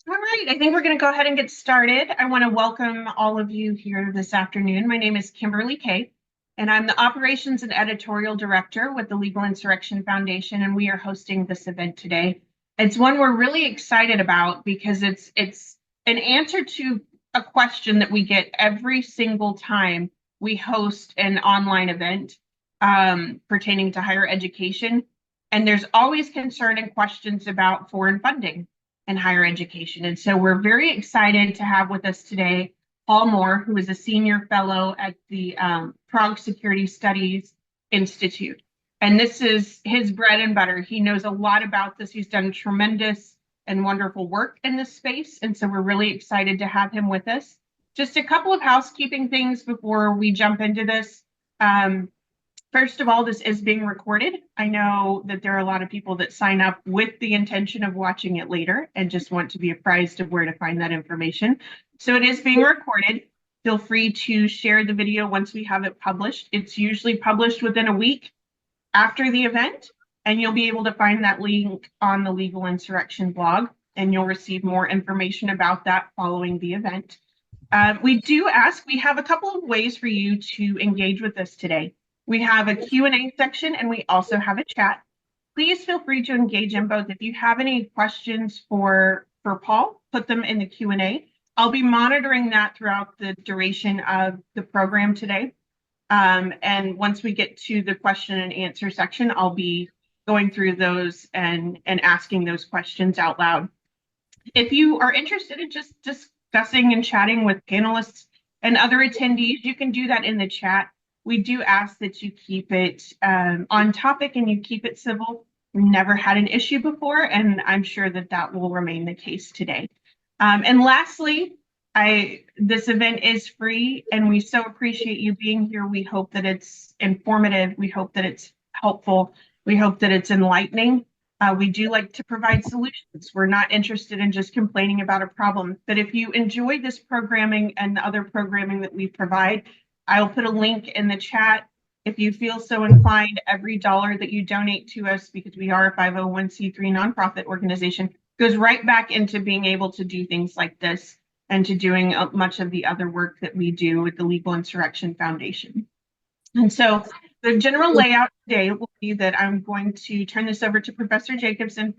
All right, I think we're going to go ahead and get started. I want to welcome all of you here this afternoon. My name is Kimberly Kay, and I'm the Operations and Editorial Director with the Legal Insurrection Foundation, and we are hosting this event today. It's one we're really excited about because it's an answer to a question that we get every single time we host an online event pertaining to higher education. And there's always concern and questions about foreign funding and higher education. And so we're very excited to have with us today Paul Moore, who is a senior fellow at the Prague Security Studies Institute. And this is his bread and butter. He knows a lot about this. He's done tremendous and wonderful work in this space. And so we're really excited to have him with us. Just a couple of housekeeping things before we jump into this. First of all, this is being recorded. I know that there are a lot of people that sign up with the intention of watching it later and just want to be apprised of where to find that information. So it is being recorded. Feel free to share the video once we have it published. It's usually published within a week after the event, and you'll be able to find that link on the Legal Insurrection blog, and you'll receive more information about that following the event. We have a couple of ways for you to engage with us today. We have a Q&A section, and we also have a chat. Please feel free to engage in both. If you have any questions for Paul, put them in the Q&A. I'll be monitoring that throughout the duration of the program today. And once we get to the question and answer section, I'll be going through those and asking those questions out loud. If you are interested in just discussing and chatting with panelists and other attendees, you can do that in the chat. We do ask that you keep it on topic and you keep it civil. We've never had an issue before, and I'm sure that that will remain the case today. And lastly, this event is free, and we so appreciate you being here. We hope that it's informative. We hope that it's helpful. We hope that it's enlightening. We do like to provide solutions. We're not interested in just complaining about a problem. But if you enjoy this programming and the other programming that we provide, I'll put a link in the chat. If you feel so inclined, every dollar that you donate to us, because we are a 501c3 nonprofit organization, goes right back into being able to do things like this and to doing much of the other work that we do with the Legal Insurrection Foundation. And so the general layout today will be that I'm going to turn this over to Professor Jacobson,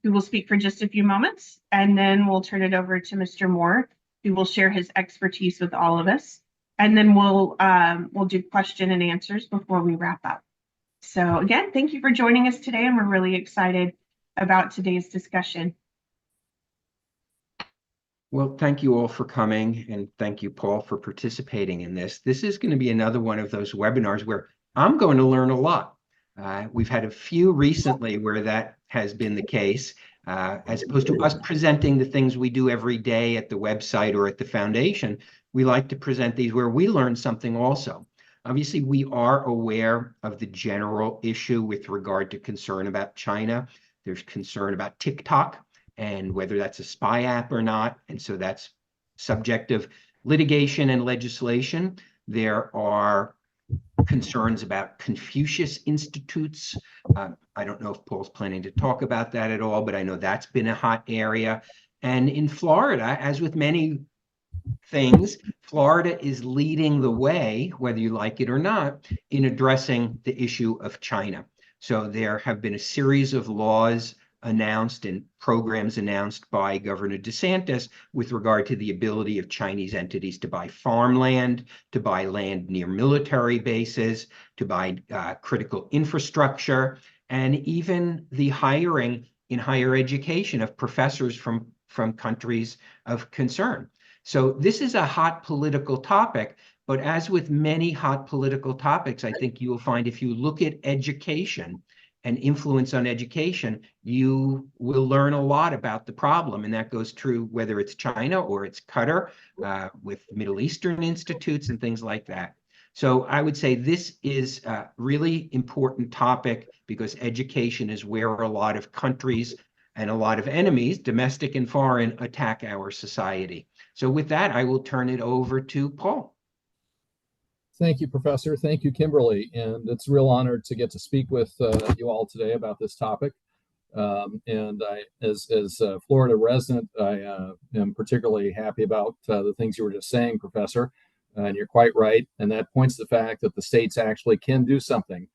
who will speak for just a few moments, and then we'll turn it over to Mr. Moore, who will share his expertise with all of us. And then we'll do question and answers before we wrap up. So again, thank you for joining us today, and we're really excited about today's discussion. Well, thank you all for coming, and thank you, Paul, for participating in this. This is going to be another one of those webinars where I'm going to learn a lot. We've had a few recently where that has been the case, as opposed to us presenting the things we do every day at the website or at the foundation. We like to present these where we learn something also. Obviously, we are aware of the general issue with regard to concern about China. There's concern about TikTok and whether that's a spy app or not. And so that's subject of litigation and legislation. There are concerns about Confucius Institutes. I don't know if Paul's planning to talk about that at all, but I know that's been a hot area. And in Florida, as with many things, Florida is leading the way, whether you like it or not, in addressing the issue of China. So there have been a series of laws announced and programs announced by Governor DeSantis with regard to the ability of Chinese entities to buy farmland, to buy land near military bases, to buy critical infrastructure, and even the hiring in higher education of professors from countries of concern. So this is a hot political topic, but as with many hot political topics, I think you will find if you look at education and influence on education, you will learn a lot about the problem. And that goes true whether it's China or it's Qatar, with Middle Eastern institutes and things like that. So I would say this is a really important topic because education is where a lot of countries and a lot of enemies, domestic and foreign, attack our society. So with that, I will turn it over to Paul. Thank you, Professor. Thank you, Kimberly. And it's a real honor to get to speak with you all today about this topic. And as a Florida resident, I am particularly happy about the things you were just saying, Professor. And you're quite right. And that points to the fact that the states actually can do something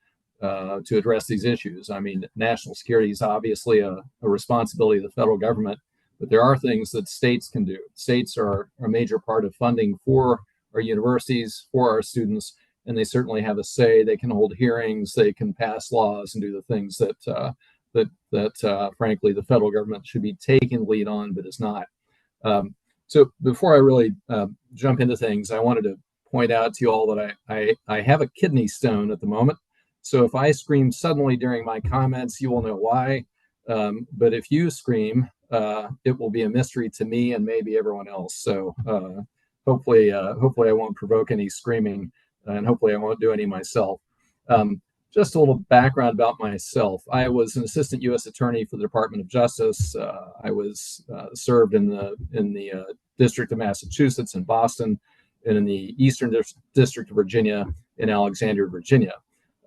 to address these issues. I mean, national security is obviously a responsibility of the federal government, but there are things that states can do. States are a major part of funding for our universities, for our students, and they certainly have a say. They can hold hearings, they can pass laws, and do the things that frankly the federal government should be taking the lead on, but is not. So before I really jump into things, I wanted to point out to you all that I have a kidney stone at the moment. So if I scream suddenly during my comments, you will know why. But if you scream, it will be a mystery to me and maybe everyone else. So hopefully I won't provoke any screaming, and hopefully I won't do any myself. Just a little background about myself. I was an assistant U.S. attorney for the Department of Justice. I was served in the District of Massachusetts in Boston, and in the Eastern District of Virginia in Alexandria, Virginia.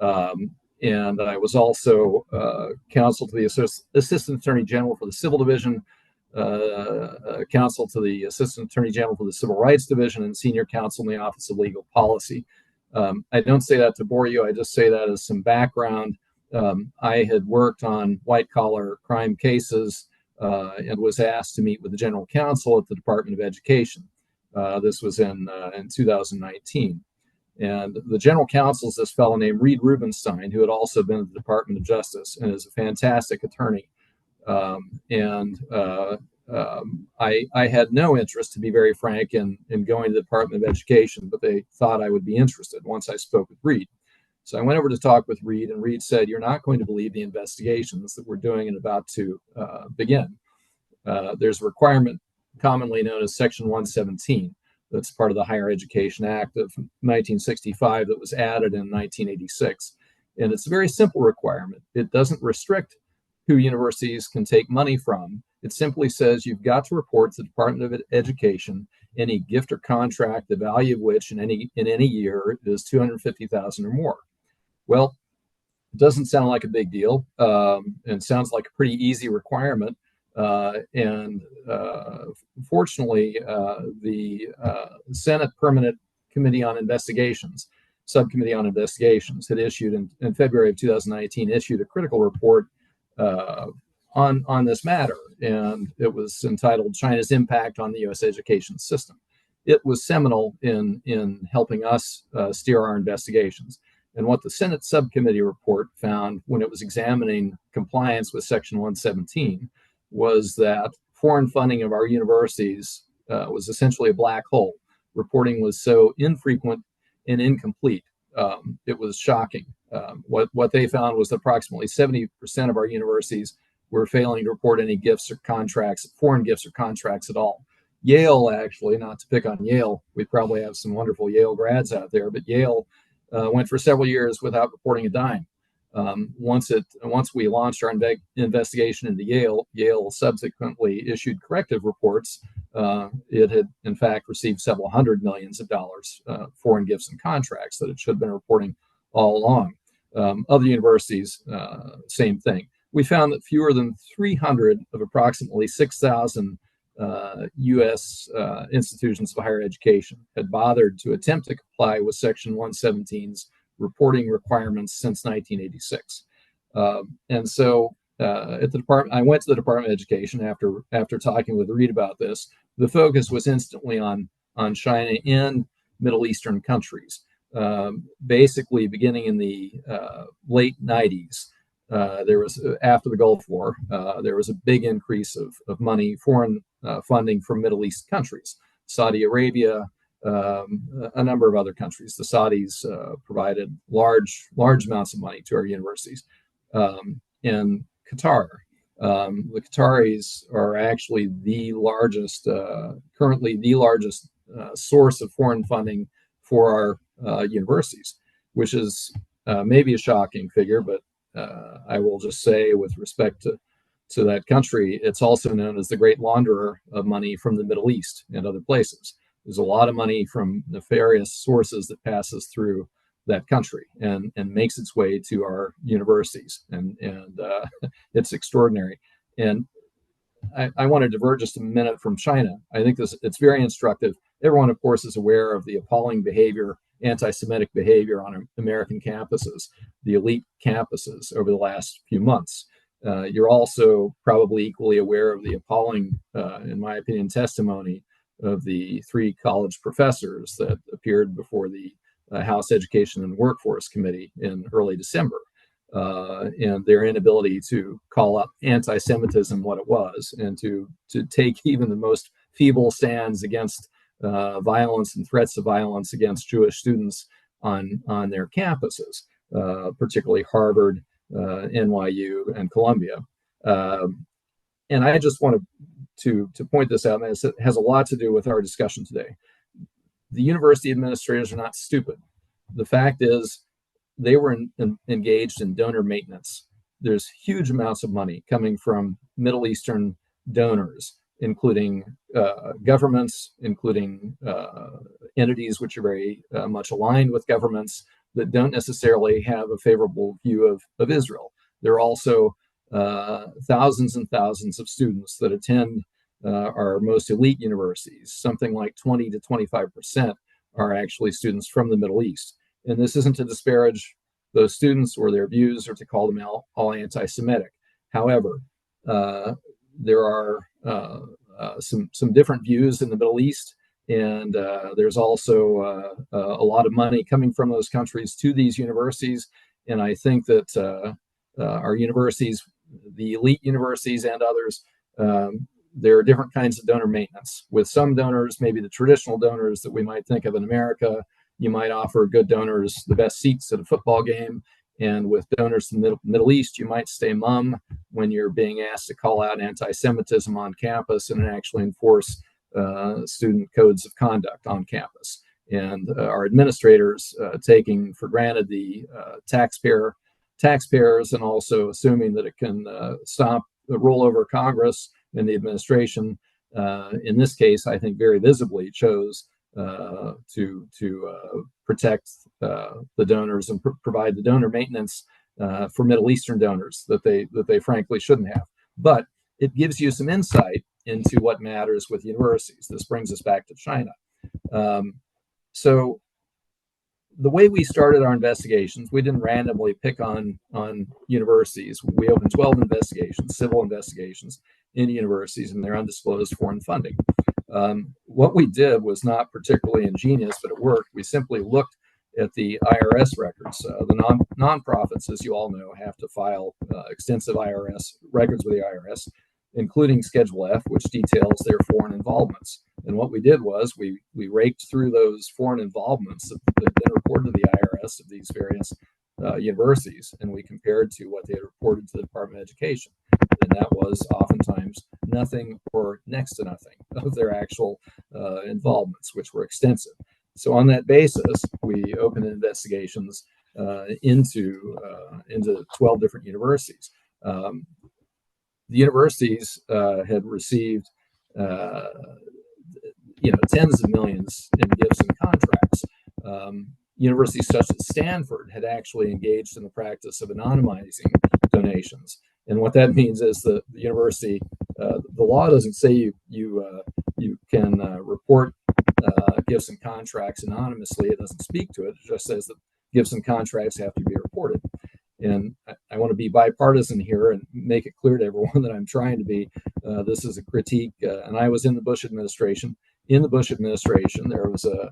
And I was also counsel to the Assistant Attorney General for the Civil Division, counsel to the Assistant Attorney General for the Civil Rights Division, and senior counsel in the Office of Legal Policy. I don't say that to bore you. I just say that as some background. I had worked on white-collar crime cases and was asked to meet with the general counsel at the Department of Education. This was in 2019. And the general counsel is this fellow named Reed Rubenstein, who had also been at the Department of Justice and is a fantastic attorney. I had no interest, to be very frank, in going to the Department of Education, but they thought I would be interested once I spoke with Reed. So I went over to talk with Reed, and Reed said, "You're not going to believe the investigations that we're doing and about to begin. There's a requirement commonly known as Section 117. That's part of the Higher Education Act of 1965 that was added in 1986. And it's a very simple requirement. It doesn't restrict who universities can take money from. It simply says you've got to report to the Department of Education any gift or contract, the value of which in any year is $250,000 or more." Well, it doesn't sound like a big deal, and sounds like a pretty easy requirement. Fortunately, the Senate Permanent Committee on Investigations, Subcommittee on Investigations, had issued in February of 2019, issued a critical report on this matter, and it was entitled "China's Impact on the U.S. Education System." It was seminal in helping us steer our investigations. And what the Senate Subcommittee report found when it was examining compliance with Section 117 was that foreign funding of our universities was essentially a black hole. Reporting was so infrequent and incomplete. It was shocking. What they found was that approximately 70% of our universities were failing to report any gifts or contracts, foreign gifts or contracts at all. Yale, actually, not to pick on Yale, we probably have some wonderful Yale grads out there, but Yale went for several years without reporting a dime. Once we launched our investigation into Yale subsequently issued corrective reports. It had, in fact, received several hundred millions of dollars foreign gifts and contracts that it should have been reporting all along. Other universities, same thing. We found that fewer than 300 of approximately 6,000 U.S. institutions of higher education had bothered to attempt to comply with Section 117's reporting requirements since 1986. And so at the department, I went to the Department of Education after talking with Reed about this. The focus was instantly on China and Middle Eastern countries. Basically, beginning in the late 90s, there was, after the Gulf War, there was a big increase of money, foreign funding from Middle East countries, Saudi Arabia, a number of other countries. The Saudis provided large amounts of money to our universities. In Qatar, the Qataris are actually currently the largest source of foreign funding for our universities, which is maybe a shocking figure, but I will just say, with respect to that country, it's also known as the great launderer of money from the Middle East and other places. There's a lot of money from nefarious sources that passes through that country and makes its way to our universities, and it's extraordinary. And I want to divert just a minute from China. I think it's very instructive. Everyone, of course, is aware of the appalling behavior, anti-Semitic behavior on American campuses, the elite campuses over the last few months. You're also probably equally aware of the appalling, in my opinion, testimony of the 3 college professors that appeared before the House Education and Workforce Committee in early December, and their inability to call out anti-Semitism what it was, and to take even the most feeble stands against violence and threats of violence against Jewish students on their campuses, particularly Harvard, NYU, and Columbia. And I just want to point this out, and it has a lot to do with our discussion today. The university administrators are not stupid. The fact is, they were engaged in donor maintenance. There's huge amounts of money coming from Middle Eastern donors, including governments, including entities which are very much aligned with governments that don't necessarily have a favorable view of Israel. There are also thousands and thousands of students that attend our most elite universities. Something like 20 to 25% are actually students from the Middle East. And this isn't to disparage those students or their views or to call them all anti-Semitic. However, there are some different views in the Middle East, and there's also a lot of money coming from those countries to these universities. And I think that our universities, the elite universities and others, there are different kinds of donor maintenance. With some donors, maybe the traditional donors that we might think of in America, you might offer good donors the best seats at a football game. And with donors from the Middle East, you might stay mum when you're being asked to call out anti-Semitism on campus and actually enforce student codes of conduct on campus. And our administrators taking for granted the taxpayers and also assuming that it can stop the rollover Congress and the administration, in this case, I think very visibly chose to protect the donors and provide the donor maintenance for Middle Eastern donors that they frankly shouldn't have. But it gives you some insight into what matters with universities. This brings us back to China. So the way we started our investigations, we didn't randomly pick on universities. We opened 12 investigations, civil investigations in universities and their undisclosed foreign funding. What we did was not particularly ingenious, but it worked. We simply looked at the IRS records. The nonprofits, as you all know, have to file extensive IRS records with the IRS, including Schedule F, which details their foreign involvements. And what we did was we raked through those foreign involvements that had been reported to the IRS of these various universities, and we compared to what they had reported to the Department of Education. And that was oftentimes nothing or next to nothing of their actual involvements, which were extensive. So on that basis, we opened investigations into 12 different universities. The universities had received tens of millions in gifts and contracts. Universities such as Stanford had actually engaged in the practice of anonymizing donations. And what that means is the university, the law doesn't say you can report gifts and contracts anonymously. It doesn't speak to it. It just says that gifts and contracts have to be reported. And I want to be bipartisan here and make it clear to everyone that I'm trying to be. This is a critique, and I was in the Bush administration. In the Bush administration, there was a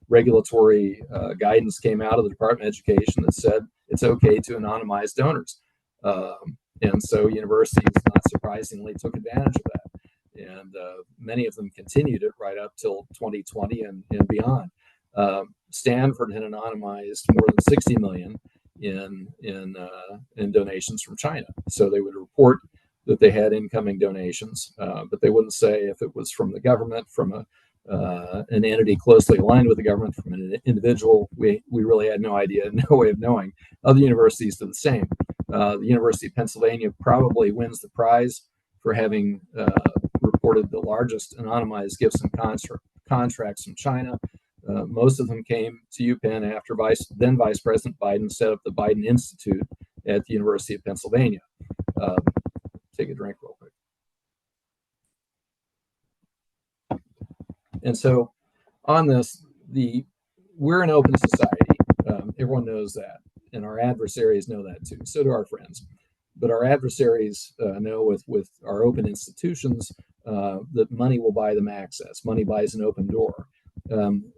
regulatory guidance came out of the Department of Education that said it's okay to anonymize donors. And so universities, not surprisingly, took advantage of that. And many of them continued it right up till 2020 and beyond. Stanford had anonymized more than 60 million in donations from China. So they would report that they had incoming donations, but they wouldn't say if it was from the government, from an entity closely aligned with the government, from an individual. We really had no idea, no way of knowing. Other universities do the same. The University of Pennsylvania probably wins the prize for having reported the largest anonymized gifts and contracts from China. Most of them came to UPenn after then Vice President Biden set up the Biden Institute at the University of Pennsylvania. Take a drink real quick. And so on this, we're an open society. Everyone knows that. And our adversaries know that too. So do our friends. But our adversaries know with our open institutions that money will buy them access. Money buys an open door.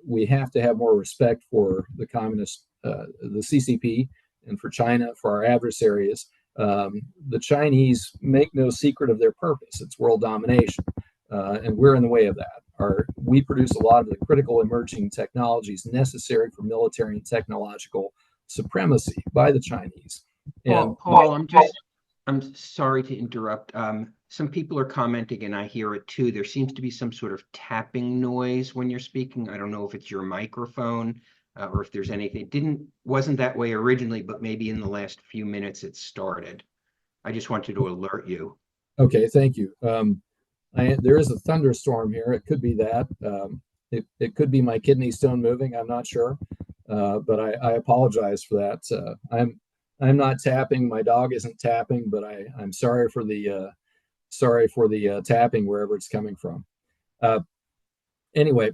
We have to have more respect for the communist, the CCP, and for China, for our adversaries. The Chinese make no secret of their purpose. It's world domination. And we're in the way of that. We produce a lot of the critical emerging technologies necessary for military and technological supremacy by the Chinese. And Paul, I'm sorry to interrupt. Some people are commenting, and I hear it too. There seems to be some sort of tapping noise when you're speaking. I don't know if it's your microphone or if there's anything. Wasn't that way originally, but maybe in the last few minutes it started. I just wanted to alert you. Okay, thank you. There is a thunderstorm here. It could be that. It could be my kidney stone moving. I'm not sure, but I apologize for that. I'm not tapping. My dog isn't tapping, but I'm sorry for the tapping wherever it's coming from. Anyway,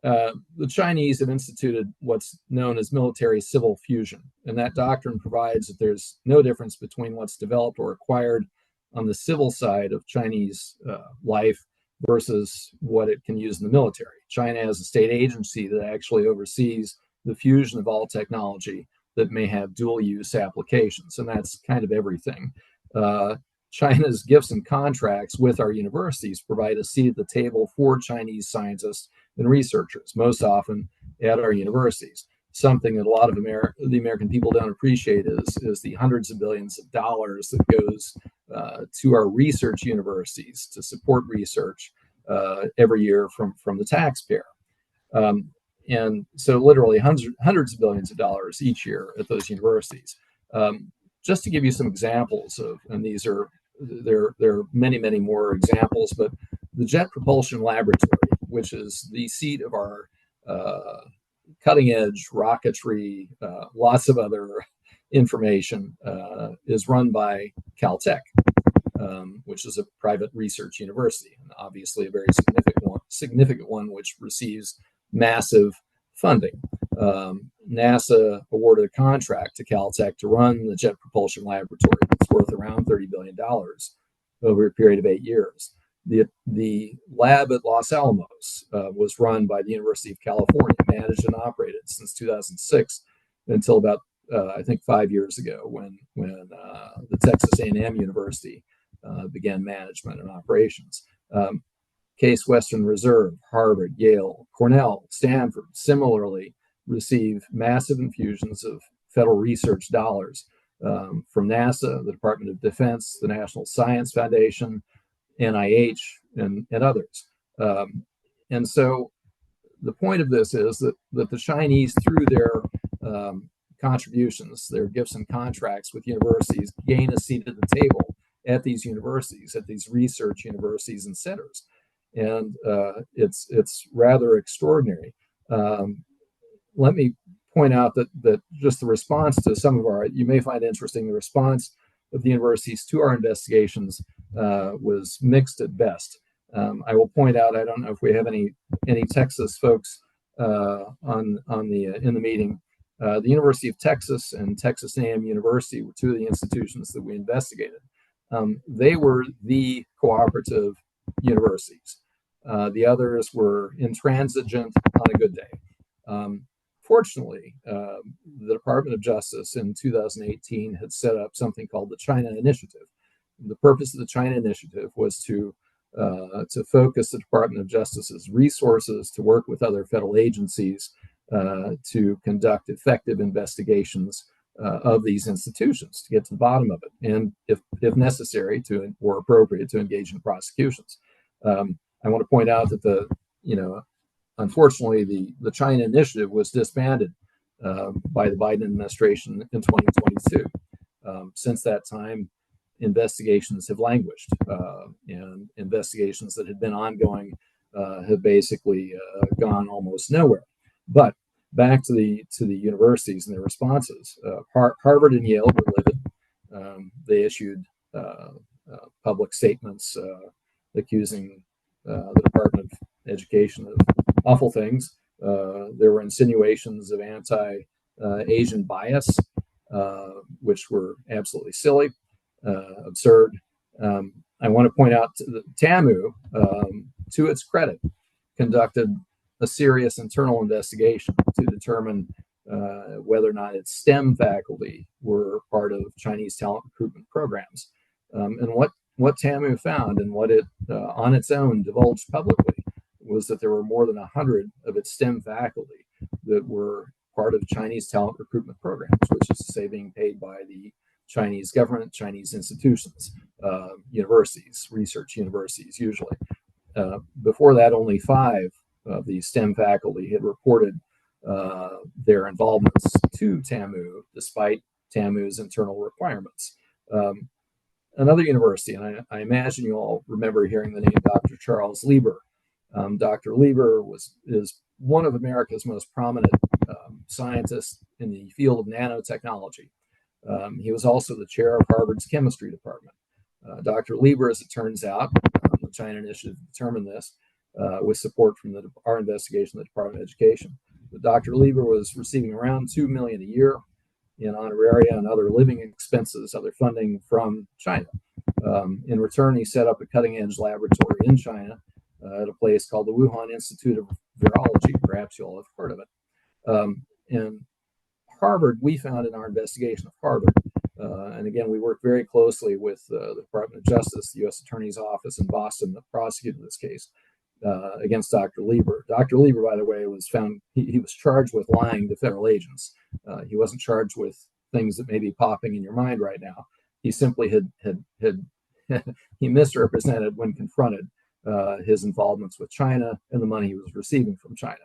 the Chinese have instituted what's known as military civil fusion, and that doctrine provides that there's no difference between what's developed or acquired on the civil side of Chinese life versus what it can use in the military. China has a state agency that actually oversees the fusion of all technology that may have dual use applications, and that's kind of everything. China's gifts and contracts with our universities provide a seat at the table for Chinese scientists and researchers, most often at our universities. Something that a lot of the American people don't appreciate is the hundreds of billions of dollars that goes to our research universities to support research every year from the taxpayer. And so literally hundreds of billions of dollars each year at those universities. Just to give you some examples of, and there are many, many more examples, but the Jet Propulsion Laboratory, which is the seat of our cutting edge rocketry, lots of other information, is run by Caltech, which is a private research university, and obviously a very significant one, which receives massive funding. NASA awarded a contract to Caltech to run the Jet Propulsion Laboratory. It's worth around $30 billion over a period of 8 years. The lab at Los Alamos was run by the University of California, managed and operated since 2006 until about I think 5 years ago when the Texas A&M University began management and operations. Case Western Reserve, Harvard, Yale, Cornell, Stanford similarly receive massive infusions of federal research dollars from NASA, the Department of Defense, the National Science Foundation, NIH, and others. And so the point of this is that the Chinese, through their contributions, their gifts and contracts with universities, gain a seat at the table at these universities, at these research universities and centers. And it's rather extraordinary. Let me point out that just the response to some of you may find interesting, the response of the universities to our investigations was mixed at best. I will point out, I don't know if we have any Texas folks in the meeting. The University of Texas and Texas A&M University were two of the institutions that we investigated. They were the cooperative universities. The others were intransigent on a good day. Fortunately, the Department of Justice in 2018 had set up something called the China Initiative. The purpose of the China Initiative was to focus the Department of Justice's resources to work with other federal agencies to conduct effective investigations of these institutions, to get to the bottom of it, and if necessary or appropriate, to engage in prosecutions. I want to point out that unfortunately, the China Initiative was disbanded by the Biden administration in 2022. Since that time, investigations have languished, and investigations that had been ongoing have basically gone almost nowhere. But back to the universities and their responses. Harvard and Yale were livid. They issued public statements accusing the Department of Education of awful things. There were insinuations of anti-Asian bias, which were absolutely silly, absurd. I want to point out that TAMU, to its credit, conducted a serious internal investigation to determine whether or not its STEM faculty were part of Chinese talent recruitment programs. And what TAMU found, and what it on its own divulged publicly, was that there were more than 100 of its STEM faculty that were part of Chinese talent recruitment programs, which is to say being paid by the Chinese government, Chinese institutions, universities, research universities usually. Before that, only 5 of the STEM faculty had reported their involvements to TAMU, despite TAMU's internal requirements. Another university, and I imagine you all remember hearing the name Dr. Charles Lieber. Dr. Lieber is one of America's most prominent scientists in the field of nanotechnology. He was also the chair of Harvard's chemistry department. Dr. Lieber, as it turns out, the China Initiative determined this with support from our investigation of the Department of Education. But Dr. Lieber was receiving around $2 million a year in honoraria and other living expenses, other funding from China. In return, he set up a cutting-edge laboratory in China at a place called the Wuhan Institute of Virology. Perhaps you all have heard of it. And Harvard, we found in our investigation of Harvard, and again, we worked very closely with the Department of Justice, the U.S. Attorney's Office in Boston that prosecuted this case against Dr. Lieber. Dr. Lieber, by the way, was found, he was charged with lying to federal agents. He wasn't charged with things that may be popping in your mind right now. He simply had he misrepresented when confronted his involvements with China and the money he was receiving from China.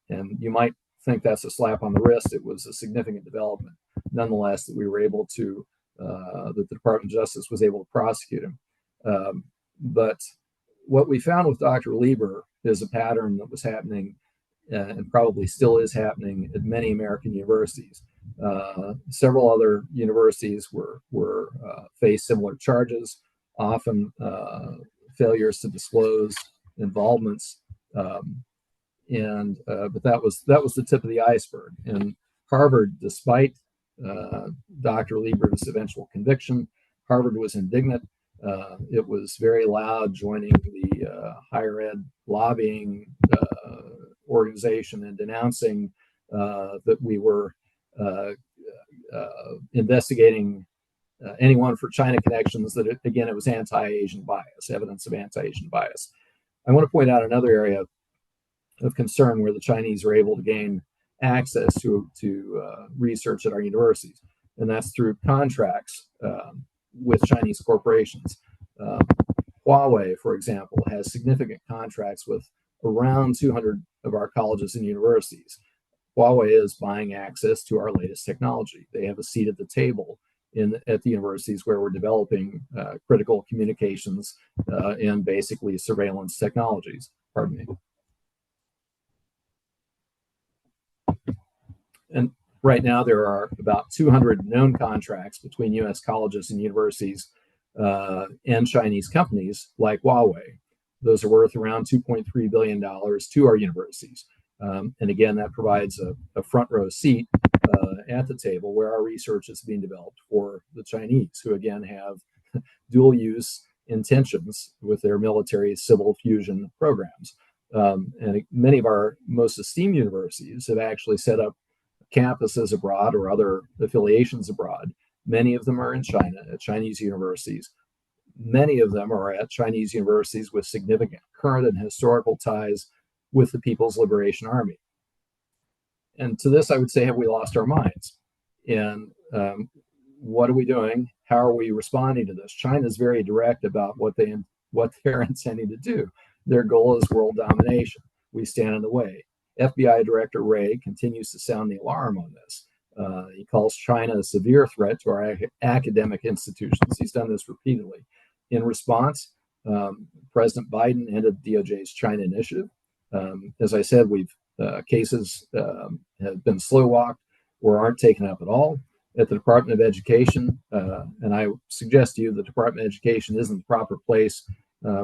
And you might think that's a slap on the wrist. It was a significant development, nonetheless, that we were able to, that the Department of Justice was able to prosecute him. But what we found with Dr. Lieber is a pattern that was happening and probably still is happening at many American universities. Several other universities were faced similar charges, often failures to disclose involvements. But that was the tip of the iceberg. And Harvard, despite Dr. Lieber's eventual conviction, Harvard was indignant. It was very loud, joining the higher ed lobbying organization and denouncing that we were investigating anyone for China connections, that again, it was anti-Asian bias, evidence of anti-Asian bias. I want to point out another area of concern where the Chinese are able to gain access to research at our universities, and that's through contracts with Chinese corporations. Huawei, for example, has significant contracts with around 200 of our colleges and universities. Huawei is buying access to our latest technology. They have a seat at the table at the universities where we're developing critical communications and basically surveillance technologies. Pardon me. And right now there are about 200 known contracts between U.S. colleges and universities and Chinese companies like Huawei. Those are worth around $2.3 billion to our universities. And again, that provides a front row seat at the table where our research is being developed for the Chinese, who again have dual use intentions with their military civil fusion programs. And many of our most esteemed universities have actually set up campuses abroad or other affiliations abroad. Many of them are in China, at Chinese universities. Many of them are at Chinese universities with significant current and historical ties with the People's Liberation Army. And to this, I would say, have we lost our minds? And what are we doing? How are we responding to this? China is very direct about what they're intending to do. Their goal is world domination. We stand in the way. FBI Director Wray continues to sound the alarm on this. He calls China a severe threat to our academic institutions. He's done this repeatedly. In response, President Biden ended DOJ's China initiative. As I said, we've cases have been slow walked or aren't taken up at all at the Department of Education. And I suggest to you the Department of Education isn't the proper place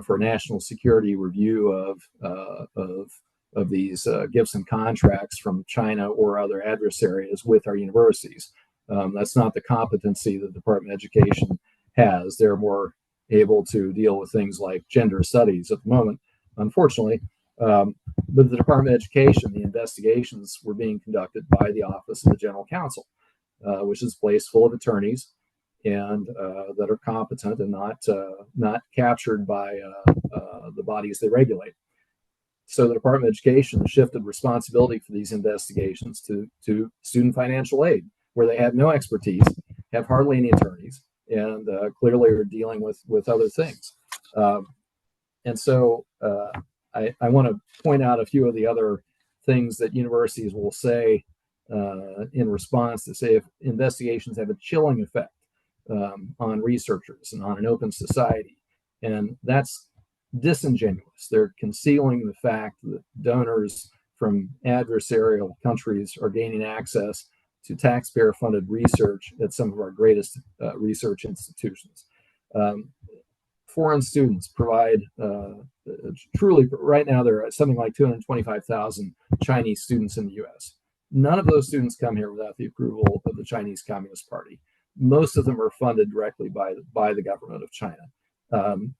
for a national security review of these gifts and contracts from China or other adversaries with our universities. That's not the competency that the Department of Education has. They're more able to deal with things like gender studies at the moment, unfortunately. But the Department of Education, the investigations were being conducted by the Office of the General Counsel, which is a place full of attorneys and that are competent and not captured by the bodies they regulate. So the Department of Education shifted responsibility for these investigations to student financial aid, where they have no expertise, have hardly any attorneys, and clearly are dealing with other things. And so I want to point out a few of the other things that universities will say in response to say if investigations have a chilling effect on researchers and on an open society. And that's disingenuous. They're concealing the fact that donors from adversarial countries are gaining access to taxpayer-funded research at some of our greatest research institutions. Foreign students provide truly, right now there are something like 225,000 Chinese students in the US. None of those students come here without the approval of the Chinese Communist Party. Most of them are funded directly by the government of China.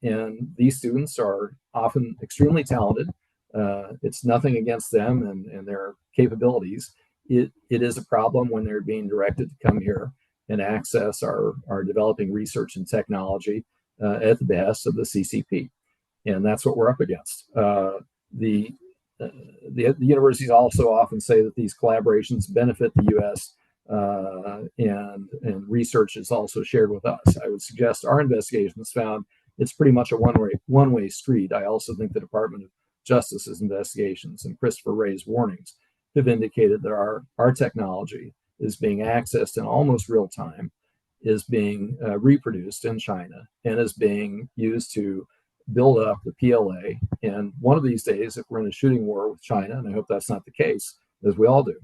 And these students are often extremely talented. It's nothing against them and their capabilities. It is a problem when they're being directed to come here and access our developing research and technology at the behest of the CCP. And that's what we're up against. The universities also often say that these collaborations benefit the U.S. And research is also shared with us. I would suggest our investigations found it's pretty much a one-way street. I also think the Department of Justice's investigations and Christopher Wray's warnings have indicated that our technology is being accessed in almost real time, is being reproduced in China, and is being used to build up the PLA. And one of these days, if we're in a shooting war with China, and I hope that's not the case, as we all do,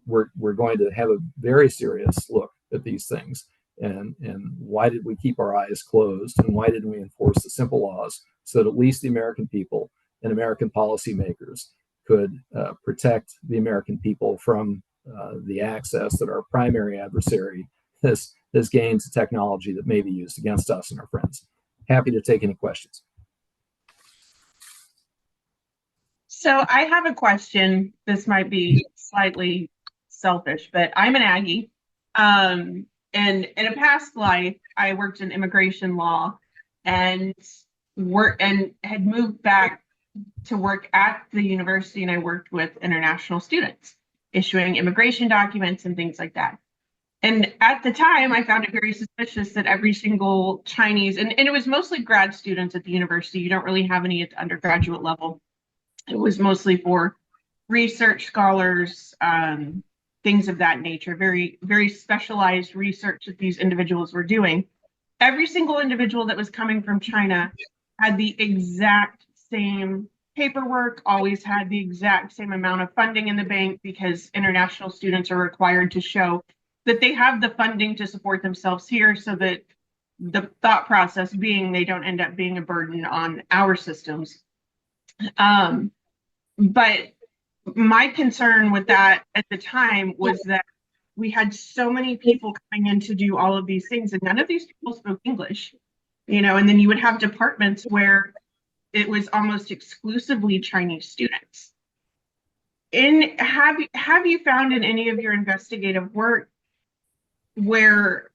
we're going to have a very serious look at these things. And why did we keep our eyes closed? And why didn't we enforce the simple laws so that at least the American people and American policymakers could protect the American people from the access that our primary adversary has gained to technology that may be used against us and our friends? Happy to take any questions. So I have a question. This might be slightly selfish, but I'm an Aggie. And in a past life, I worked in immigration law and had moved back to work at the university, and I worked with international students, issuing immigration documents and things like that. And at the time, I found it very suspicious that every single Chinese, and it was mostly grad students at the university. You don't really have any at the undergraduate level. It was mostly for research scholars, things of that nature, very, very specialized research that these individuals were doing. Every single individual that was coming from China had the exact same paperwork, always had the exact same amount of funding in the bank, because international students are required to show that they have the funding to support themselves here, so that the thought process being they don't end up being a burden on our systems. But my concern with that at the time was that we had so many people coming in to do all of these things, and none of these people spoke English, and then you would have departments where it was almost exclusively Chinese students. Have you found in any of your investigative work where,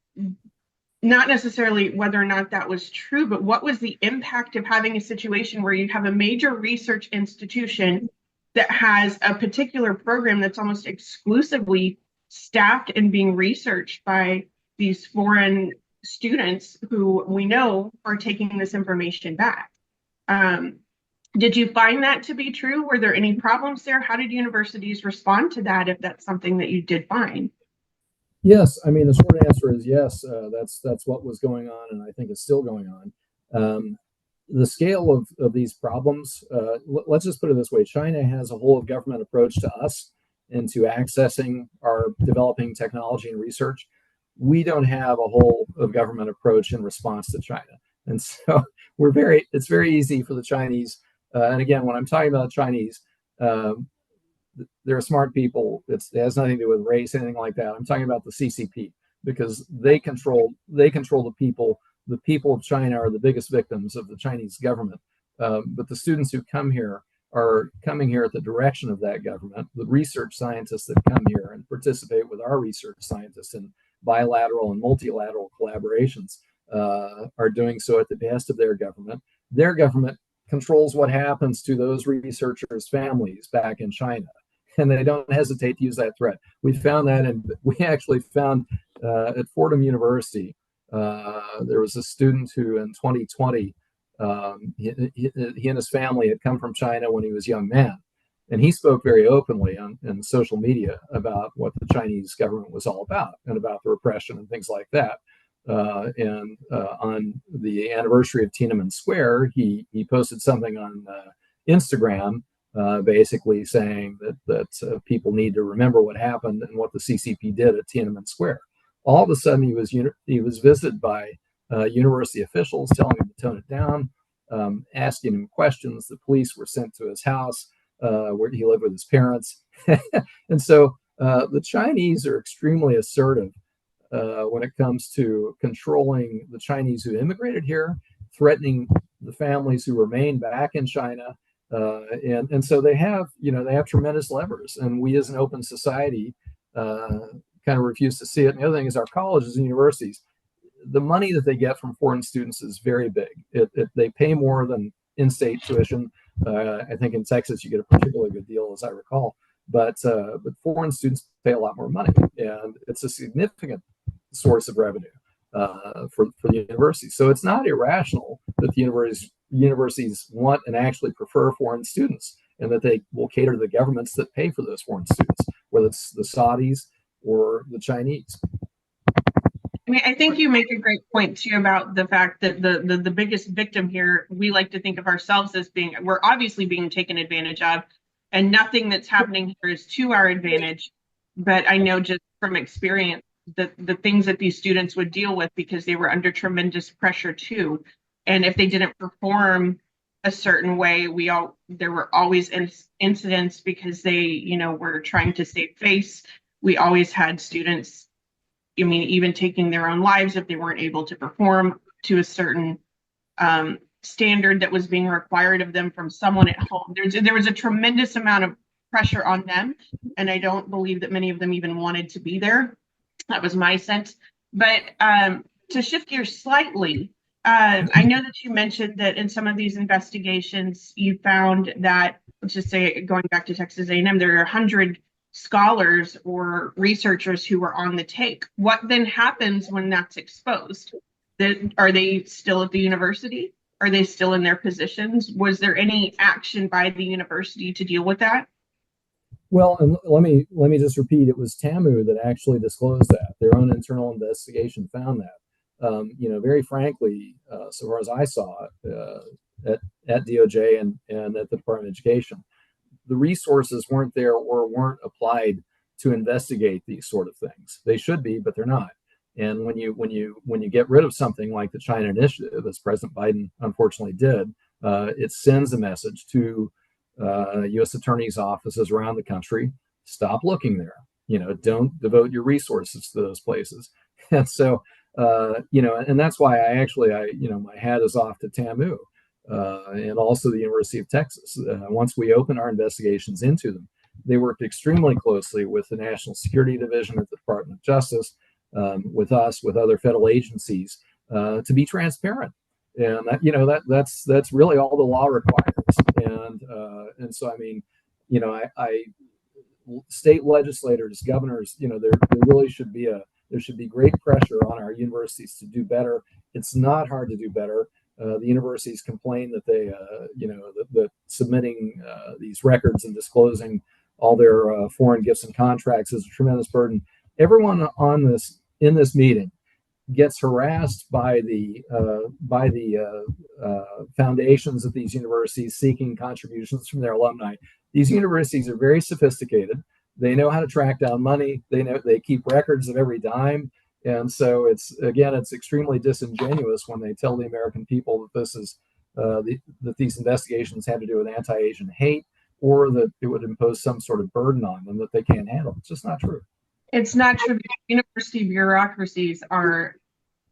not necessarily whether or not that was true, but what was the impact of having a situation where you have a major research institution that has a particular program that's almost exclusively staffed and being researched by these foreign students who we know are taking this information back? Did you find that to be true? Were there any problems there? How did universities respond to that, if that's something that you did find? Yes, I mean, the short answer is yes. That's what was going on, and I think it's still going on. the scale of these problems, let's just put it this way: China has a whole of government approach to us and to accessing our developing technology and research. We don't have a whole of government approach in response to China, and so it's very easy for the Chinese. And again, when I'm talking about Chinese, they're smart people. It has nothing to do with race, anything like that. I'm talking about the CCP, because they control the people. The people of China are the biggest victims of the Chinese government. But the students who come here are coming here at the direction of that government. The research scientists that come here and participate with our research scientists in bilateral and multilateral collaborations are doing so at the behest of their government. Their government controls what happens to those researchers' families back in China, and they don't hesitate to use that threat. We found that, and we actually found at Fordham University, there was a student who in 2020, he and his family had come from China when he was a young man, and he spoke very openly on social media about what the Chinese government was all about and about the repression and things like that. And on the anniversary of Tiananmen Square, he posted something on Instagram, basically saying that people need to remember what happened and what the CCP did at Tiananmen Square. All of a sudden, he was visited by university officials telling him to tone it down, asking him questions. The police were sent to his house where he lived with his parents. And so the Chinese are extremely assertive when it comes to controlling the Chinese who immigrated here, threatening the families who remain back in China. And so they have tremendous levers, and we as an open society kind of refuse to see it. And the other thing is, our colleges and universities, the money that they get from foreign students is very big. They pay more than in-state tuition. I think in Texas you get a particularly good deal, as I recall. But foreign students pay a lot more money, and it's a significant source of revenue for the universities. So it's not irrational that the universities want and actually prefer foreign students, and that they will cater to the governments that pay for those foreign students, whether it's the Saudis or the Chinese. I mean, I think you make a great point too about the fact that the biggest victim here, we like to think of ourselves as we're obviously being taken advantage of, and nothing that's happening here is to our advantage. But I know just from experience the things that these students would deal with, because they were under tremendous pressure too. And if they didn't perform a certain way, there were always incidents because they, were trying to save face. We always had students, even taking their own lives if they weren't able to perform to a certain standard that was being required of them from someone at home. There was a tremendous amount of pressure on them, and I don't believe that many of them even wanted to be there. That was my sense. But to shift gears slightly, I know that you mentioned that in some of these investigations, you found that, let's just say, going back to Texas A&M, there are 100 scholars or researchers who were on the take. What then happens when that's exposed? Are they still at the university? Are they still in their positions? Was there any action by the university to deal with that? Well, and let me just repeat, it was TAMU that actually disclosed that. Their own internal investigation found that. Very frankly, so far as I saw it, at DOJ and at the Department of Education, the resources weren't there or weren't applied to investigate these sort of things. They should be, but they're not. And when you get rid of something like the China Initiative, as President Biden unfortunately did, it sends a message to U.S. attorneys' offices around the country: stop looking there. Don't devote your resources to those places. And so, and that's why my hat is off to TAMU and also the University of Texas. Once we opened our investigations into them, they worked extremely closely with the National Security Division at the Department of Justice, with us, with other federal agencies, to be transparent. And that's really all the law requires. And so, state legislators, governors, there really should be great pressure on our universities to do better. It's not hard to do better. The universities complain that they, that submitting these records and disclosing all their foreign gifts and contracts is a tremendous burden. Everyone in this meeting gets harassed by the foundations of these universities seeking contributions from their alumni. These universities are very sophisticated. They know how to track down money. They keep records of every dime. And so it's extremely disingenuous when they tell the American people that this is that these investigations had to do with anti-Asian hate, or that it would impose some sort of burden on them that they can't handle. It's just not true. It's not true. University bureaucracies are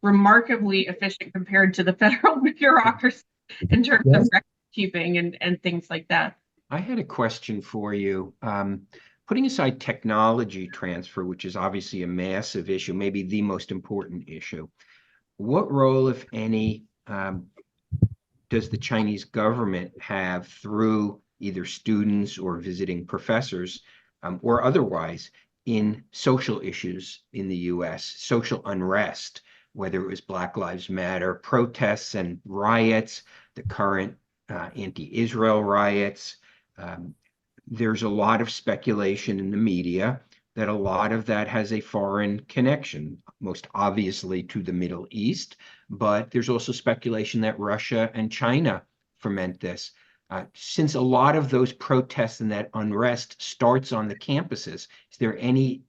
remarkably efficient compared to the federal bureaucracy in terms of record keeping and things like that. I had a question for you. Putting aside technology transfer, which is obviously a massive issue, maybe the most important issue, what role, if any, does the Chinese government have through either students or visiting professors or otherwise in social issues in the US, social unrest, whether it was Black Lives Matter protests and riots, the current anti-Israel riots? There's a lot of speculation in the media that a lot of that has a foreign connection, most obviously to the Middle East, but there's also speculation that Russia and China foment this. Since a lot of those protests and that unrest starts on the campuses, is there any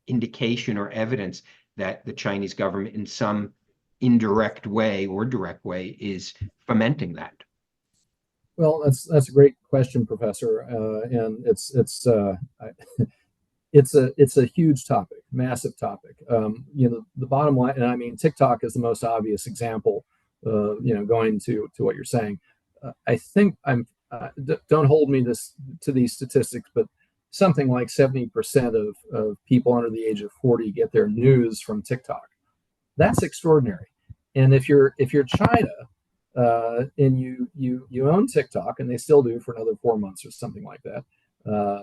indication or evidence that the Chinese government in some indirect way or direct way is fomenting that? Well, that's a great question, Professor, and it's a huge topic, massive topic. The bottom line, and I mean, TikTok is the most obvious example. Going to what you're saying, I think don't hold me to these statistics, but something like 70% of people under the age of 40 get their news from TikTok. That's extraordinary. And if you're China, and you own TikTok, and they still do for another 4 months or something like that,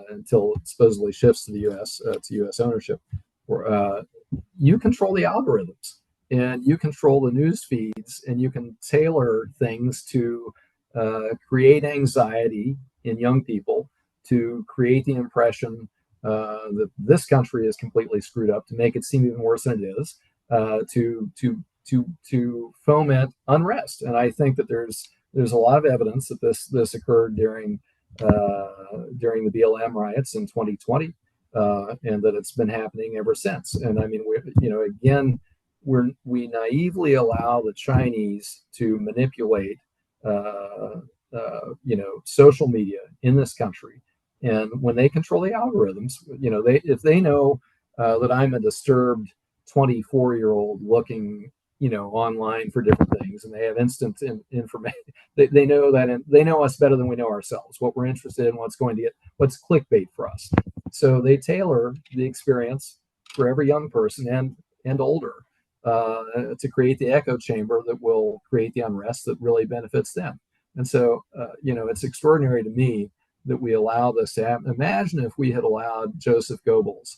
until it supposedly shifts to the U.S. To U.S. ownership. You control the algorithms, and you control the news feeds, and you can tailor things to create anxiety in young people, to create the impression that this country is completely screwed up, to make it seem even worse than it is, to foment unrest. And I think that there's a lot of evidence that this occurred during the BLM riots in 2020, and that it's been happening ever since. And I mean, we naively allow the Chinese to manipulate social media in this country. And when they control the algorithms, if they know that I'm a disturbed 24-year-old looking online for different things, and they have instant information. They know that, and they know us better than we know ourselves, what we're interested in, what's clickbait for us. So they tailor the experience for every young person and older to create the echo chamber that will create the unrest that really benefits them. And so, it's extraordinary to me that we allow this to happen. Imagine if we had allowed Joseph Goebbels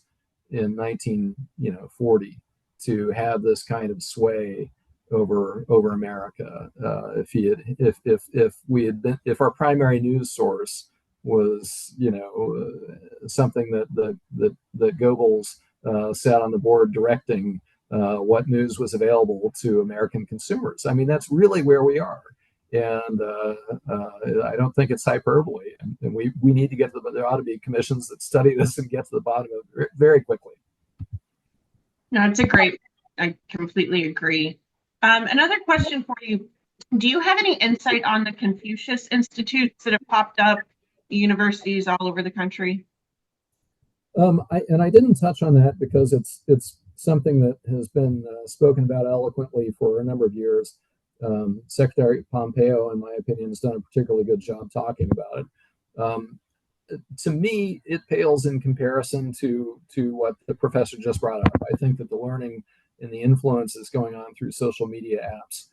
in 1940 to have this kind of sway over America. If our primary news source was something that Goebbels sat on the board directing what news was available to American consumers. I mean, that's really where we are. And I don't think it's hyperbole. And we need to get to there ought to be commissions that study this and get to the bottom of it very quickly. No, I completely agree. Another question for you. Do you have any insight on the Confucius Institutes that have popped up universities all over the country? I didn't touch on that because it's something that has been spoken about eloquently for a number of years. Secretary Pompeo, in my opinion, has done a particularly good job talking about it. To me, it pales in comparison to what the professor just brought up. I think that the learning and the influences going on through social media apps,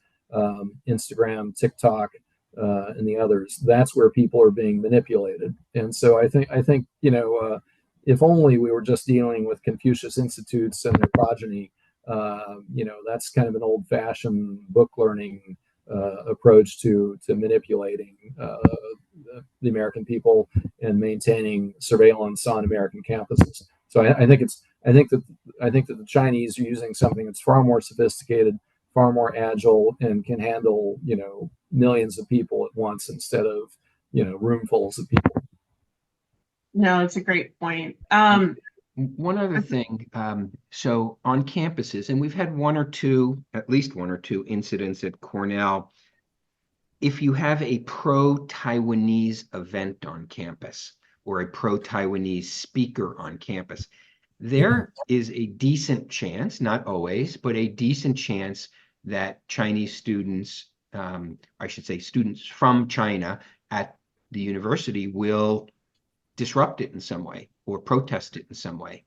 Instagram, TikTok, and the others, that's where people are being manipulated. And so I think if only we were just dealing with Confucius Institutes and their progeny, that's kind of an old-fashioned book learning approach to manipulating the American people and maintaining surveillance on American campuses. So I think I think that the Chinese are using something that's far more sophisticated, far more agile, and can handle, millions of people at once instead of, roomfuls of people. No, it's a great point. One other thing, so on campuses, and we've had at least one or two incidents at Cornell. If you have a pro-Taiwanese event on campus or a pro-Taiwanese speaker on campus, there is a decent chance, not always, but a decent chance that Chinese students, I should say students from China at the university, will disrupt it in some way or protest it in some way.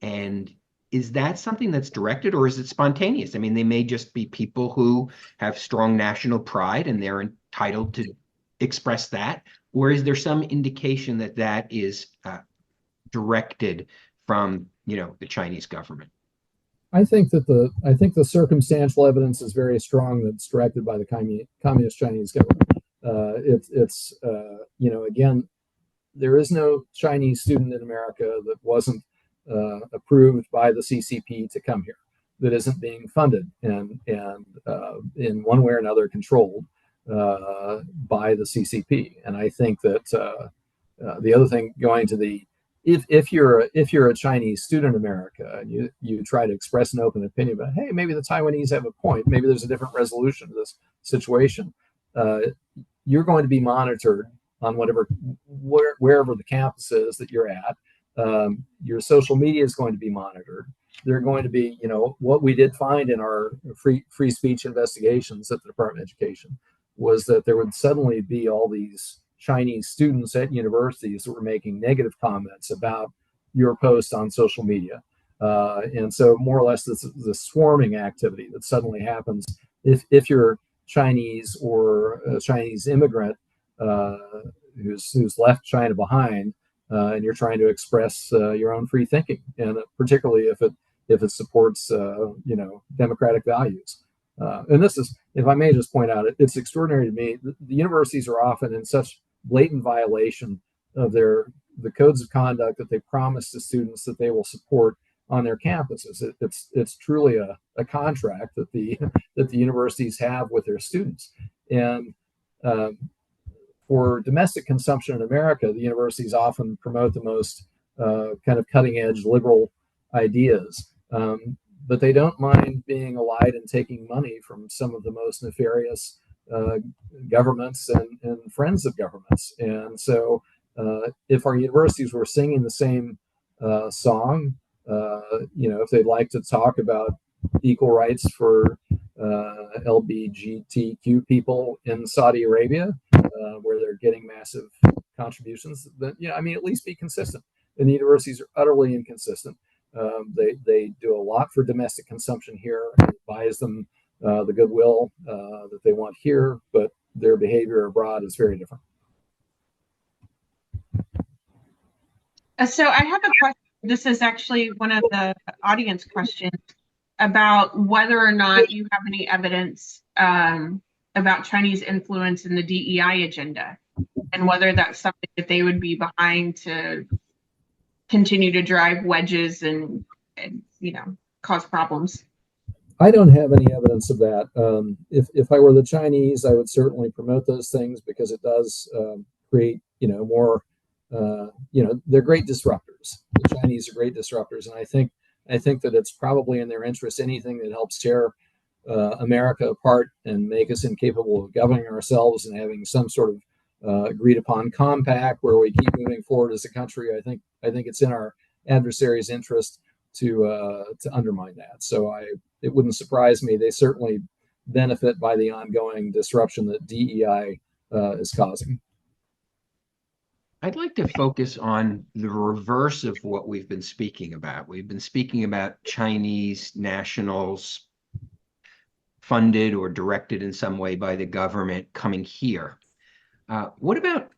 And is that something that's directed, or is it spontaneous? I mean, they may just be people who have strong national pride and they're entitled to express that. Or is there some indication that that is directed from, the Chinese government? I think the circumstantial evidence is very strong that it's directed by the Communist Chinese government. Again, there is no Chinese student in America that wasn't approved by the CCP to come here, that isn't being funded and in one way or another controlled by the CCP. And I think that the other thing, going to the if you're a Chinese student in America and you try to express an open opinion about, hey, maybe the Taiwanese have a point, maybe there's a different resolution to this situation, you're going to be monitored on wherever the campus is that you're at. Your social media is going to be monitored. They're going to be, what we did find in our free speech investigations at the Department of Education was that there would suddenly be all these Chinese students at universities that were making negative comments about your post on social media. And so more or less the swarming activity that suddenly happens if you're Chinese or a Chinese immigrant who's left China behind, and you're trying to express your own free thinking, and particularly if it supports democratic values. And this is, if I may just point out, it's extraordinary to me. The universities are often in such blatant violation of the codes of conduct that they promise to students that they will support on their campuses. It's truly a contract that the universities have with their students. And for domestic consumption in America, the universities often promote the most kind of cutting edge liberal ideas, but they don't mind being allied and taking money from some of the most nefarious governments and friends of governments. And so if our universities were singing the same song, if they'd like to talk about equal rights for LGBTQ people in Saudi Arabia, where they're getting massive contributions, then, at least be consistent. And the universities are utterly inconsistent. They do a lot for domestic consumption here. It buys them the goodwill that they want here, but their behavior abroad is very different. So I have a question. This is actually one of the audience questions about whether or not you have any evidence about Chinese influence in the DEI agenda, and whether that's something that they would be behind to continue to drive wedges and cause problems. I don't have any evidence of that. If I were the Chinese, I would certainly promote those things because it does create, more. They're great disruptors. The Chinese are great disruptors, and I think that it's probably in their interest. Anything that helps tear America apart and make us incapable of governing ourselves and having some sort of agreed upon compact where we keep moving forward as a country. I think it's in our adversaries' interest to undermine that. So it wouldn't surprise me. They certainly benefit by the ongoing disruption that DEI is causing. I'd like to focus on the reverse of what we've been speaking about. We've been speaking about Chinese nationals funded or directed in some way by the government coming here. What about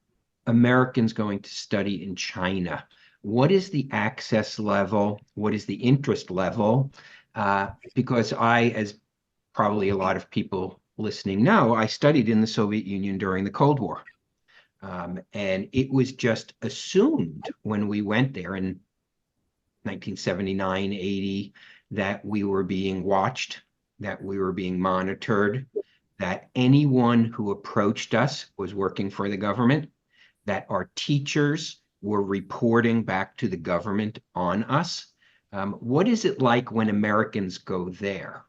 Americans going to study in China? What is the access level? What is the interest level? Because I, as probably a lot of people listening know, I studied in the Soviet Union during the Cold War. And it was just assumed when we went there, and 1979, 80, that we were being watched, that we were being monitored, that anyone who approached us was working for the government, that our teachers were reporting back to the government on us. What is it like when Americans go there?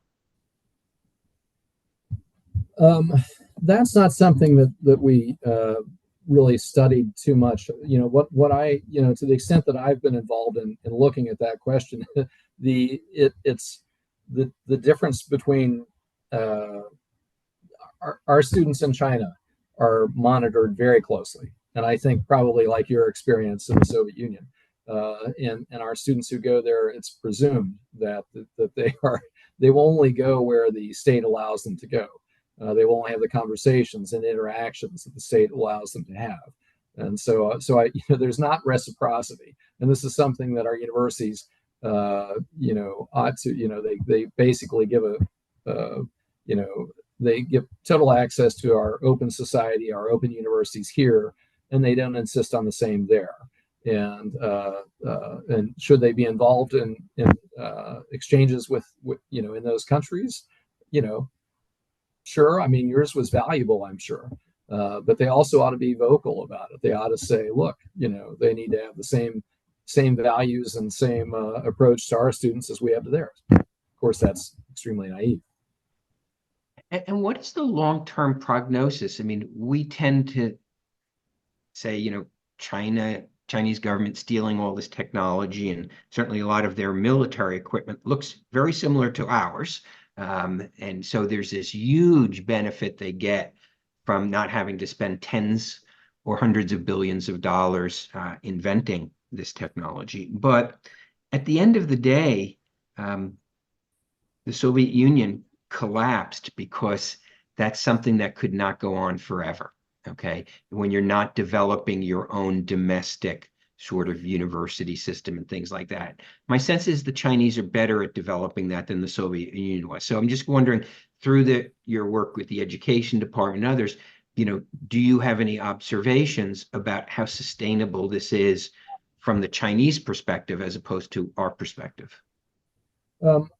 That's not something that we really studied too much. What I, to the extent that I've been involved in looking at that question, it's the difference between our students in China are monitored very closely, and I think probably like your experience in the Soviet Union, and our students who go there, it's presumed that they will only go where the state allows them to go. They will only have the conversations and interactions that the state allows them to have. And so there's not reciprocity. And this is something that our universities, ought to, they basically give they give total access to our open society, our open universities here, and they don't insist on the same there. And should they be involved in exchanges with in those countries, sure. I mean, yours was valuable, I'm sure. But they also ought to be vocal about it. They ought to say, look, they need to have the same values and same approach to our students as we have to theirs. Of course, that's extremely naive. And what is the long-term prognosis? I mean, we tend to say, Chinese government stealing all this technology, and certainly a lot of their military equipment looks very similar to ours. And so there's this huge benefit they get from not having to spend tens or hundreds of billions of dollars inventing this technology. But at the end of the day, the Soviet Union collapsed because that's something that could not go on forever. Okay, when you're not developing your own domestic sort of university system and things like that. My sense is the Chinese are better at developing that than the Soviet Union was. So I'm just wondering, through your work with the education department and others, do you have any observations about how sustainable this is from the Chinese perspective as opposed to our perspective?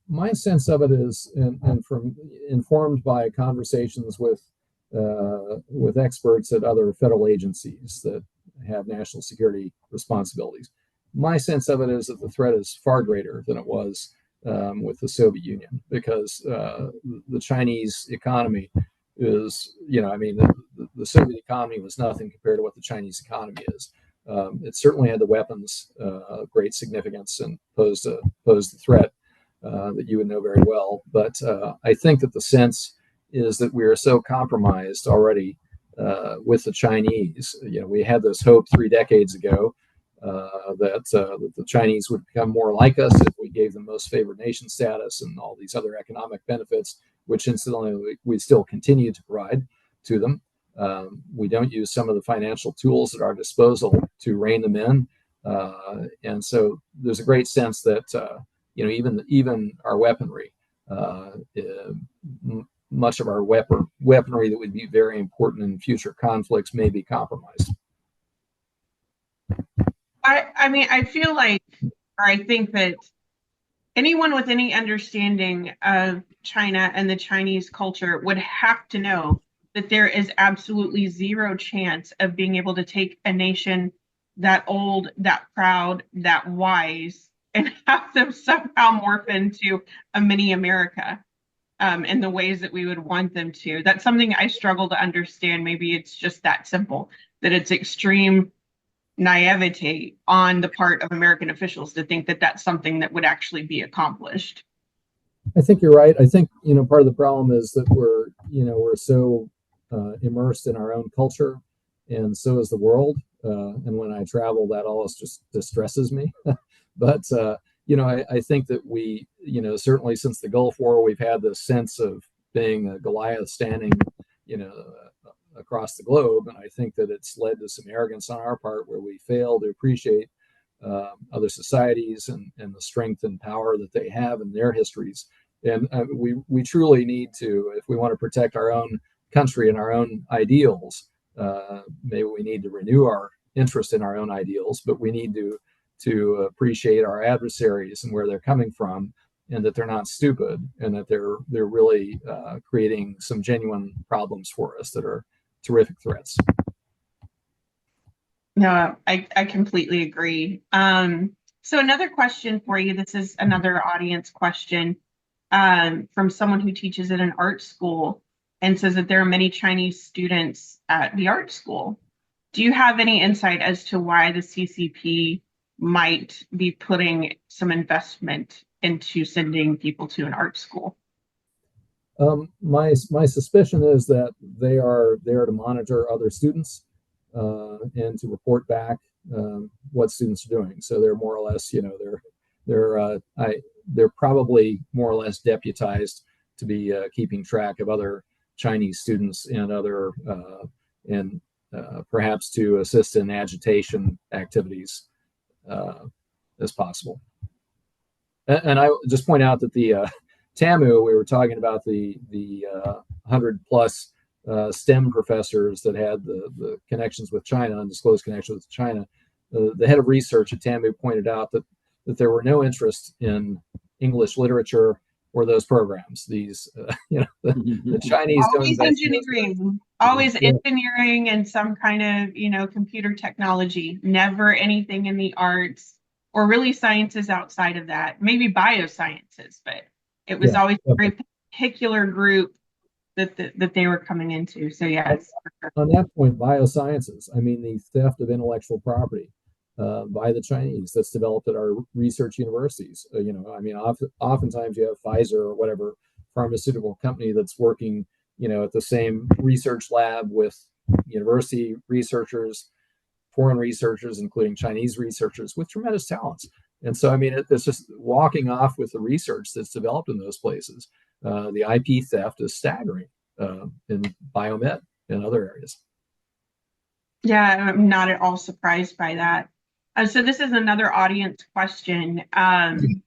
My sense of it is, and from informed by conversations with experts at other federal agencies that have national security responsibilities. My sense of it is that the threat is far greater than it was with the Soviet Union, because the Chinese economy is, the Soviet economy was nothing compared to what the Chinese economy is. It certainly had the weapons of great significance and posed the threat that you would know very well. But I think that the sense is that we are so compromised already with the Chinese. We had this hope 3 decades ago that the Chinese would become more like us if we gave them most favored nation status and all these other economic benefits, which incidentally we still continue to provide to them. We don't use some of the financial tools at our disposal to rein them in. And so there's a great sense that, even our weaponry, much of our weaponry that would be very important in future conflicts may be compromised. I feel like, or I think that anyone with any understanding of China and the Chinese culture would have to know that there is absolutely zero chance of being able to take a nation that old, that proud, that wise, and have them somehow morph into a mini America in the ways that we would want them to. That's something I struggle to understand. Maybe it's just that simple, that it's extreme naivete on the part of American officials to think that that's something that would actually be accomplished. I think you're right. I think, part of the problem is that we're so immersed in our own culture, and so is the world. And when I travel, that always just distresses me. But, I think that we, certainly since the Gulf War, we've had this sense of being a Goliath standing, across the globe. And I think that it's led to some arrogance on our part where we fail to appreciate other societies and the strength and power that they have in their histories. And we truly need to, if we want to protect our own country and our own ideals, maybe we need to renew our interest in our own ideals, but we need to to appreciate our adversaries and where they're coming from, and that they're not stupid, and that they're really creating some genuine problems for us that are terrific threats. No, I completely agree. So another question for you. This is another audience question from someone who teaches at an art school and says that there are many Chinese students at the art school. Do you have any insight as to why the CCP might be putting some investment into sending people to an art school? My suspicion is that they are there to monitor other students and to report back what students are doing. So they're more or less, they're probably more or less deputized to be keeping track of other Chinese students and other perhaps to assist in agitation activities as possible. And I just point out that the TAMU, we were talking about the 100 plus STEM professors that had the connections with China, undisclosed connections with China. The head of research at TAMU pointed out that there were no interest in English literature or those programs. These, the Chinese always engineering, always engineering and some kind of, computer technology, never anything in the arts or really sciences outside of that, maybe biosciences, but it was always a very particular group that they were coming into. So yes. On that point, biosciences, I mean, the theft of intellectual property by the Chinese that's developed at our research universities. Oftentimes you have Pfizer or whatever pharmaceutical company that's working, at the same research lab with university researchers, foreign researchers, including Chinese researchers with tremendous talents. And so, I mean, it's just walking off with the research that's developed in those places. The IP theft is staggering in biomed and other areas. Yeah, I'm not at all surprised by that. So this is another audience question, and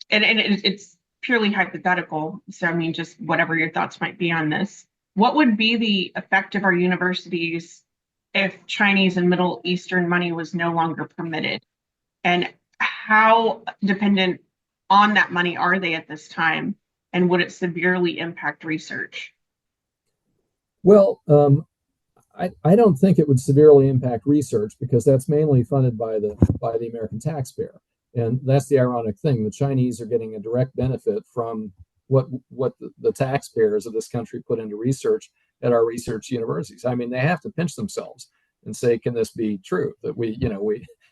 it's purely hypothetical. So, I mean, just whatever your thoughts might be on this. What would be the effect of our universities if Chinese and Middle Eastern money was no longer permitted? And how dependent on that money are they at this time? And would it severely impact research? Well, I don't think it would severely impact research because that's mainly funded by the American taxpayer. And that's the ironic thing. The Chinese are getting a direct benefit from what the taxpayers of this country put into research at our research universities. I mean, they have to pinch themselves and say, can this be true? That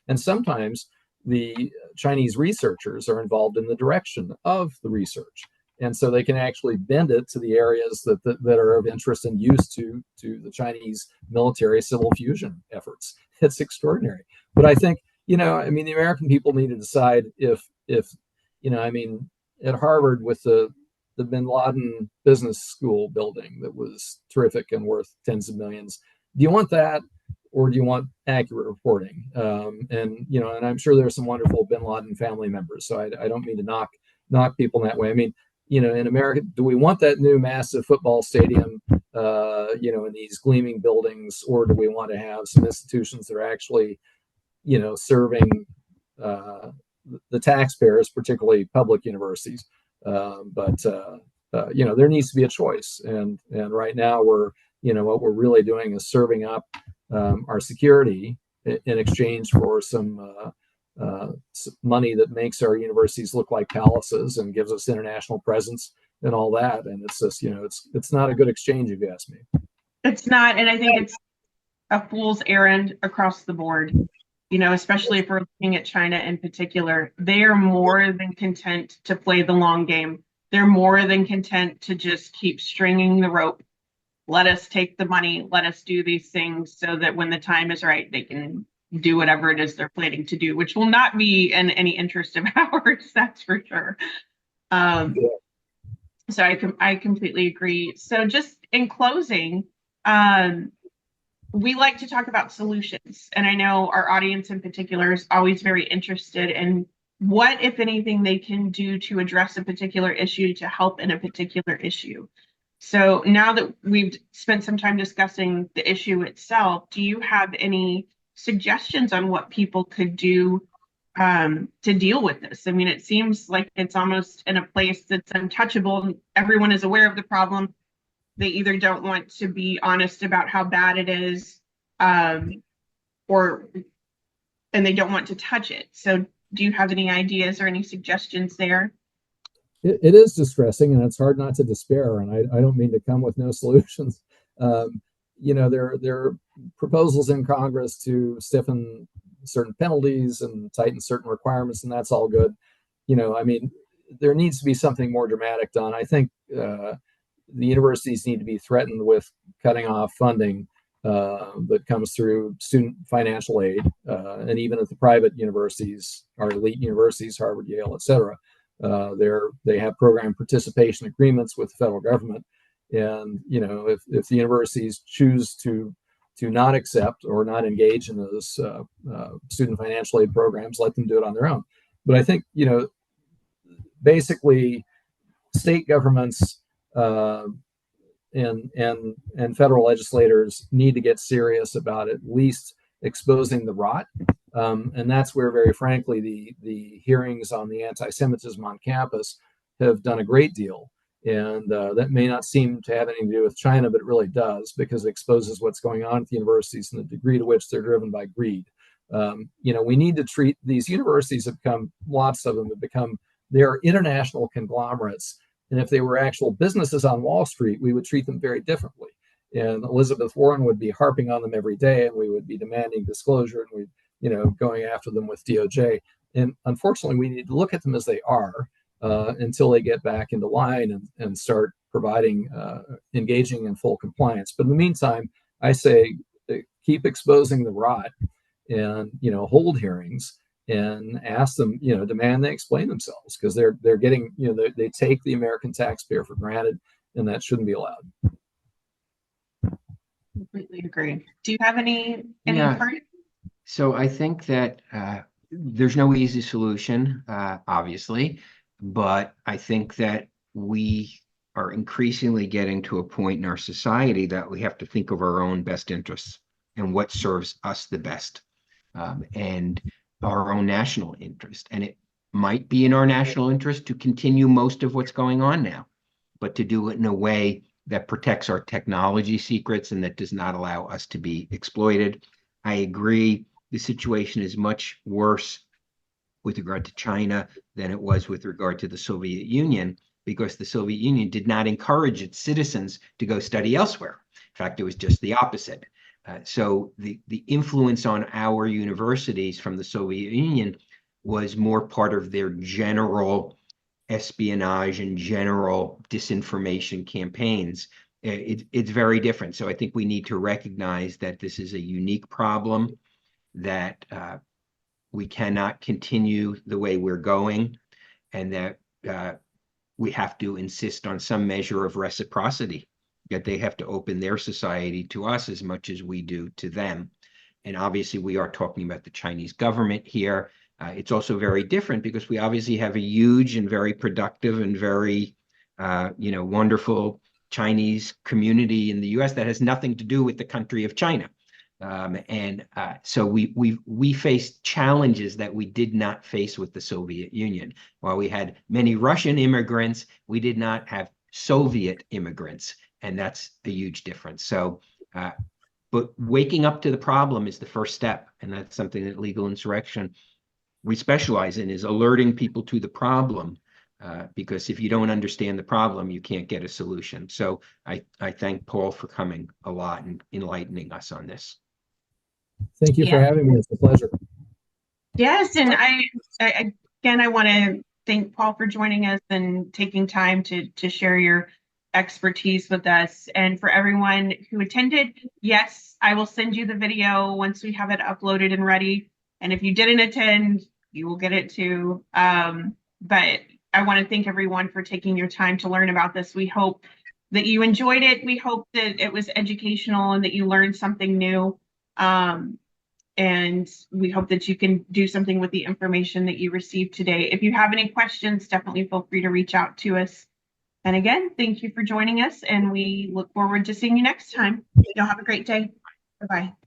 and sometimes the Chinese researchers are involved in the direction of the research. And so they can actually bend it to the areas that are of interest and use to the Chinese military civil fusion efforts. It's extraordinary. But I think, the American people need to decide if at Harvard with the Bin Laden Business School building that was terrific and worth tens of millions, do you want that? Or do you want accurate reporting? And I'm sure there's some wonderful Bin Laden family members. So I don't mean to knock people in that way. I mean, in America, do we want that new massive football stadium, in these gleaming buildings, or do we want to have some institutions that are actually, serving the taxpayers, particularly public universities? But there needs to be a choice. And right now what we're really doing is serving up our security in exchange for some money that makes our universities look like palaces and gives us international presence and all that. And it's just, it's not a good exchange, if you ask me. It's not. And I think it's a fool's errand across the board, especially if we're looking at China in particular. They are more than content to play the long game. They're more than content to just keep stringing the rope. Let us take the money. Let us do these things so that when the time is right, they can do whatever it is they're planning to do, which will not be in any interest of ours, that's for sure. So I completely agree. So just in closing, we like to talk about solutions, and I know our audience in particular is always very interested in what, if anything, they can do to address a particular issue, to help in a particular issue. So now that we've spent some time discussing the issue itself, do you have any suggestions on what people could do to deal with this. I mean, it seems like it's almost in a place that's untouchable and everyone is aware of the problem. They either don't want to be honest about how bad it is, or and they don't want to touch it. So do you have any ideas or any suggestions there? It is distressing, and it's hard not to despair. And I don't mean to come with no solutions. There are proposals in Congress to stiffen certain penalties and tighten certain requirements, and that's all good. I mean, there needs to be something more dramatic done. I think the universities need to be threatened with cutting off funding that comes through student financial aid, and even at the private universities, our elite universities, Harvard, Yale, et cetera. They have program participation agreements with the federal government, and if the universities choose to not accept or not engage in those student financial aid programs, let them do it on their own. But I think basically state governments and federal legislators need to get serious about at least exposing the rot. And that's where, very frankly, the hearings on the anti-Semitism on campus have done a great deal. And that may not seem to have anything to do with China, but it really does, because it exposes what's going on at the universities and the degree to which they're driven by greed. We need to treat these universities have become, lots of them have become, they're international conglomerates. And if they were actual businesses on Wall Street, we would treat them very differently. And Elizabeth Warren would be harping on them every day, and we would be demanding disclosure, and we'd, going after them with DOJ. And unfortunately, we need to look at them as they are until they get back into line and start providing, engaging in full compliance. But in the meantime, I say keep exposing the rot and, hold hearings and ask them, demand they explain themselves, because they're getting, they take the American taxpayer for granted, and that shouldn't be allowed. Completely agree. Do you have any Yeah. part? So I think that there's no easy solution, obviously, but I think that we are increasingly getting to a point in our society that we have to think of our own best interests and what serves us the best, and our own national interest. And it might be in our national interest to continue most of what's going on now, but to do it in a way that protects our technology secrets and that does not allow us to be exploited. I agree. The situation is much worse with regard to China than it was with regard to the Soviet Union, because the Soviet Union did not encourage its citizens to go study elsewhere. In fact, it was just the opposite. So the influence on our universities from the Soviet Union was more part of their general espionage and general disinformation campaigns. It's very different. So I think we need to recognize that this is a unique problem, that we cannot continue the way we're going, and that we have to insist on some measure of reciprocity, that they have to open their society to us as much as we do to them. And obviously we are talking about the Chinese government here. It's also very different because we obviously have a huge and very productive and very wonderful Chinese community in the US that has nothing to do with the country of China. So we faced challenges that we did not face with the Soviet Union. While we had many Russian immigrants, we did not have Soviet immigrants, and that's a huge difference. So, but waking up to the problem is the first step, and that's something that Legal Insurrection we specialize in, is alerting people to the problem, because if you don't understand the problem, you can't get a solution. So I thank Paul for coming a lot and enlightening us on this. Thank you for having me. It's a pleasure. Yes, and I want to thank Paul for joining us and taking time to share your expertise with us. And for everyone who attended, yes, I will send you the video once we have it uploaded and ready. And if you didn't attend, you will get it too. But I want to thank everyone for taking your time to learn about this. We hope that you enjoyed it. We hope that it was educational and that you learned something new. And we hope that you can do something with the information that you received today. If you have any questions, definitely feel free to reach out to us. And again, thank you for joining us, and we look forward to seeing you next time. Y'all have a great day. Bye-bye.